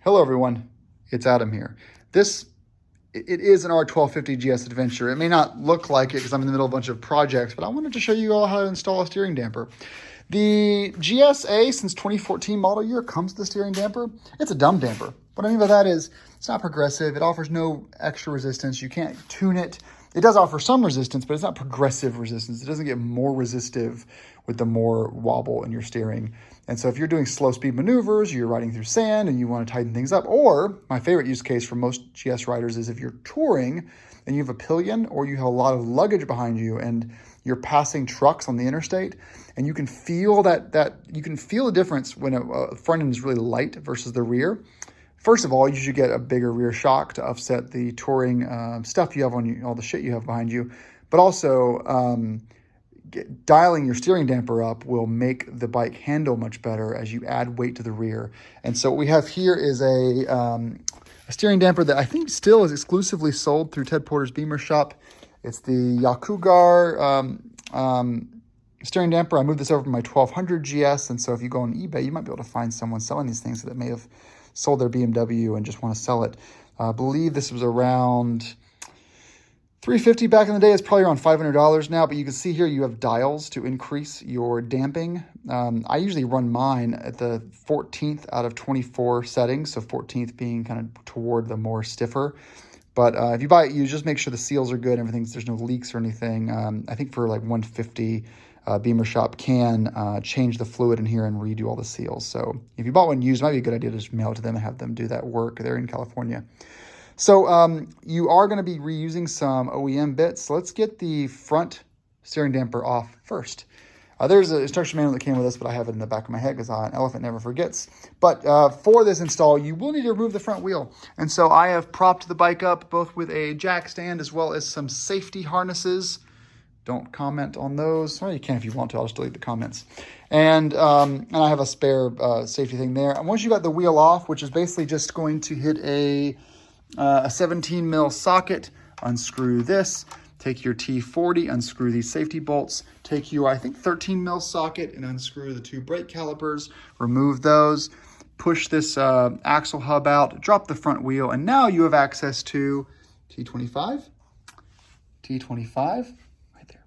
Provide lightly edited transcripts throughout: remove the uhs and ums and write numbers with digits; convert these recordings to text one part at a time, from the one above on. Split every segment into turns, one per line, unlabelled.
Hello everyone, it's Adam here. It is an R1250GS adventure. It may not look like it because I'm in the middle of a bunch of projects, but I wanted to show you all how to install a steering damper. The GSA, since 2014 model year, comes with the steering damper. It's a dumb damper. What I mean by that is it's not progressive. It offers no extra resistance. You can't tune it. It does offer some resistance, but it's not progressive resistance. It doesn't get more resistive with the more wobble in your steering. And so if you're doing slow speed maneuvers, you're riding through sand and you want to tighten things up, or my favorite use case for most GS riders is if you're touring and you have a pillion or you have a lot of luggage behind you and you're passing trucks on the interstate and you can feel you can feel the difference when a front end is really light versus the rear. First of all, you should get a bigger rear shock to offset the touring stuff you have on you, all the shit you have behind you. But also, dialing your steering damper up will make the bike handle much better as you add weight to the rear. And so what we have here is a steering damper that I think still is exclusively sold through Ted Porter's Beamer shop. It's the Yacugar steering damper. I moved this over from my 1200 GS, and so if you go on eBay, you might be able to find someone selling these things that may have sold their BMW and just want to sell it. I believe this was around $350 back in the day. It's probably around $500 now, but you can see here you have dials to increase your damping. I usually run mine at the 14th out of 24 settings, so 14th being kind of toward the more stiffer. But if you buy it, you just make sure the seals are good, there's no leaks or anything. I think for like $150, Beamer shop can change the fluid in here and redo all the seals. So if you bought one used, it might be a good idea to just mail it to them and have them do that work. They're in California. So you are going to be reusing some OEM bits. So let's get the front steering damper off first. There's an instruction manual that came with this, but I have it in the back of my head because an elephant never forgets. But for this install, you will need to remove the front wheel. And so I have propped the bike up both with a jack stand as well as some safety harnesses. Don't comment on those. Well, you can if you want to. I'll just delete the comments. And I have a spare safety thing there. And once you got the wheel off, which is basically just going to hit a 17 mil socket, unscrew this, take your T40, unscrew these safety bolts, take your, I think, 13 mil socket and unscrew the two brake calipers, remove those, push this axle hub out, drop the front wheel, and now you have access to T25, right there,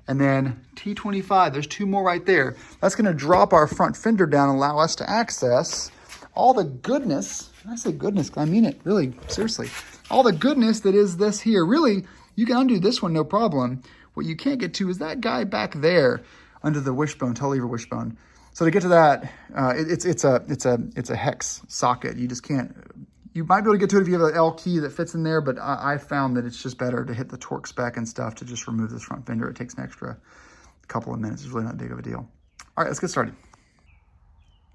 and then T25. There's two more right there. That's going to drop our front fender down and allow us to access all the goodness. I say goodness, I mean it, really, seriously. All the goodness that is this here. Really, you can undo this one, no problem. What you can't get to is that guy back there under the wishbone, tail lever wishbone. So to get to that, it's a hex socket. You just can't, you might be able to get to it if you have an L key that fits in there, but I found that it's just better to hit the torque spec and stuff to just remove this front fender. It takes an extra couple of minutes. It's really not big of a deal. All right, let's get started.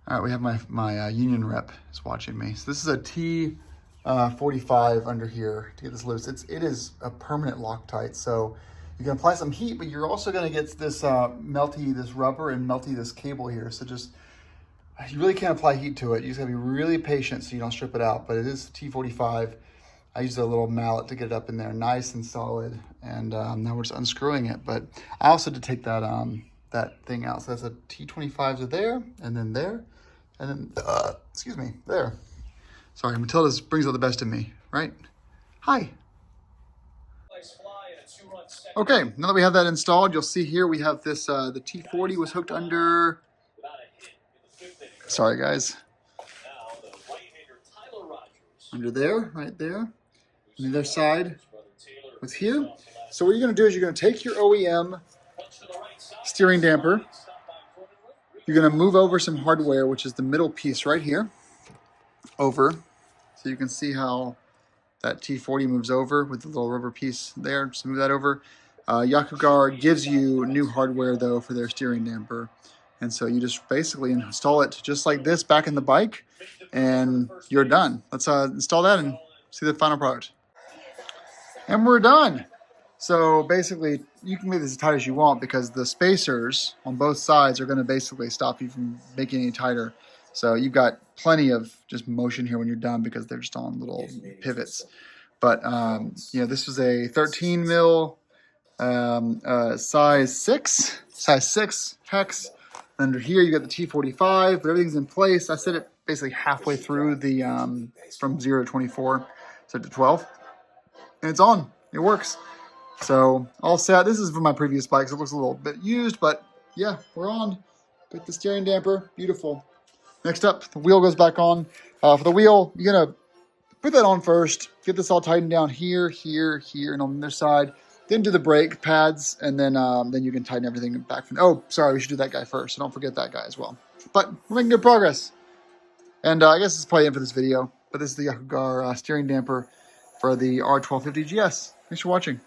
All right, we have my union rep is watching me. So this is a T45 under here to get this loose. It is a permanent Loctite, so you can apply some heat, but you're also going to get this this rubber and melty this cable here. So just, you really can't apply heat to it. You just gotta be really patient so you don't strip it out, but it is T45. I used a little mallet to get it up in there nice and solid, and now we're just unscrewing it. But I also did take that that thing out. So that's a T25s are there, and then there. And then, excuse me, there. Sorry, Matilda brings out the best in me, right? Hi. Okay, now that we have that installed, you'll see here we have this, the T40 was hooked under, sorry guys, under there, right there. On the other side was here. So what you're gonna do is you're gonna take your OEM steering damper. You're going to move over some hardware, which is the middle piece right here, over. So you can see how that T40 moves over with the little rubber piece there. Just move that over. Yacugar gives you new hardware, though, for their steering damper. And so you just basically install it just like this back in the bike, and you're done. Let's install that and see the final product. And we're done. So basically, you can make this as tight as you want because the spacers on both sides are going to basically stop you from making it any tighter. So you've got plenty of just motion here when you're done because they're just on little pivots. But you know, this was a 13 mil size 6 hex. Under here you got the T45, but everything's in place. I set it basically halfway through the from 0 to 24, so to 12, and it's on. It works. So all set. This is from my previous bike, so it looks a little bit used, but yeah, we're on. Put the steering damper, beautiful. Next up, the wheel goes back on. For the wheel, you're gonna put that on first. Get this all tightened down here, here, here, and on this side. Then do the brake pads, and then you can tighten everything back from. Oh, sorry, we should do that guy first. So don't forget that guy as well. But we're making good progress. And I guess this is probably it for this video. But this is the Yacugar steering damper for the R1250GS. Thanks for watching.